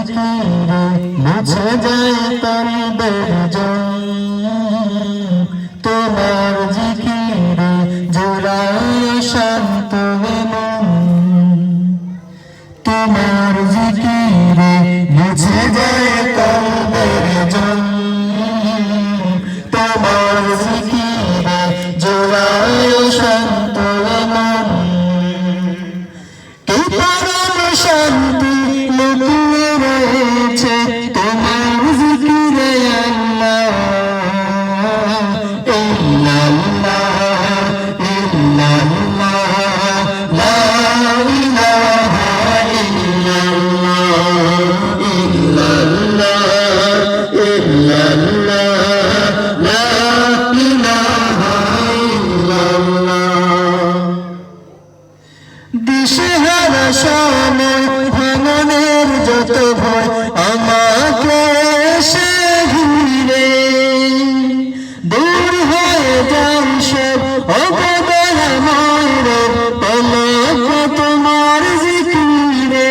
জিকিরে মুছে যায় কলবের জং তোমার জিকিরে জোড়ায় শান্ত মন তোমার জিকিরে মুছে যায় কলবের জং তোমার জিকিরে জোড়ায় শান্ত মন কি পরম শান্তি লুকিয়ে রয়েছে তোমার জিকিরে আল্লাহ দিশেহারা সময় ভাঙনের যত ভয় আমাকে এসে ঘিরে দূর হয়ে যান সব অবদয়ময় পলক তোমার জিকিরে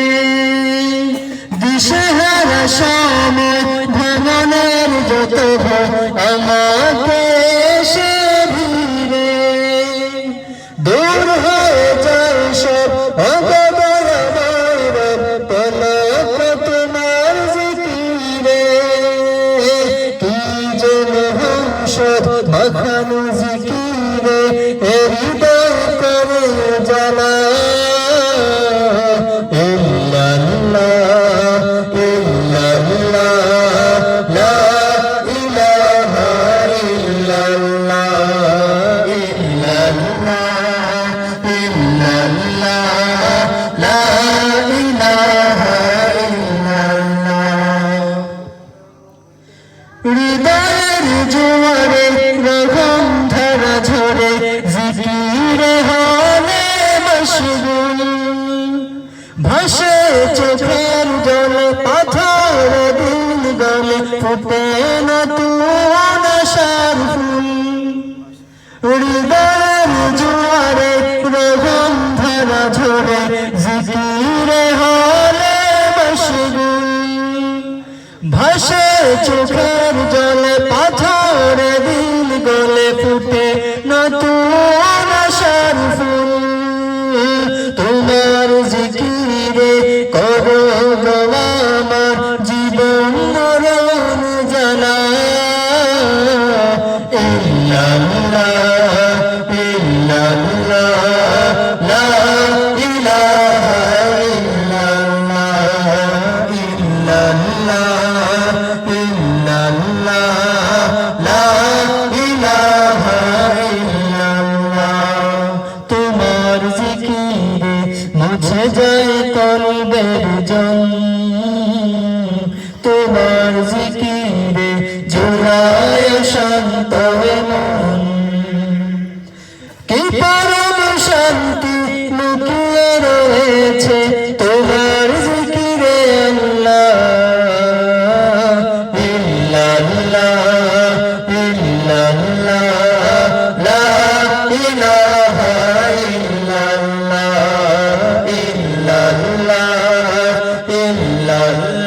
দিশেহারা সময় ভাঙনের যত ভয় আমাকে এসে ঘিরে দূর হয়ে যান সব মাখানো জিকিরে হৃদয় করে জ্বালা ইল্লাল্লাহ ইল্লাল্লাহ লা ইলাহা ইল্লাল্লাহ ইল্লাল্লাহ ইল্লাল্লাহ লা ইলাহা ইল্লাল্লাহ হৃদয়ের জোয়ারে রকম ধারা ঝরে জিকিরে হলে মশগুল ভাসে চোখের জলে পাথর দিল গলে ফুটে নতুন আশার ফুল হৃদয়ের জোয়ারে রকম ধারা ঝরে জিকিরে হলে মশগুল ভাসে চোখের জলে পাথর দিল গলে ফুটে নতুন আশার ফুল তোমার জিকিরে করো গো আমার জীবন মরণ জানা ইল্লাল্লাহ ইল্লাল্লাহ লা ইলাহা ইল্লাল্লাহ ইল্লাল্লাহ তোমার জিকিরে মুছে যায় কলবের জং তোমার জিকিরে জোড়ায় শান্ত মন কি পরম শান্তি লুকিয়ে রয়েছে তোমার জিকিরে আল্লাহ ইল্লাল্লাহ ইল্লাল্লাহ লা ইলাহা ইল্লাল্লাহ ইল্লাল্লাহ ইল্লাল্লাহ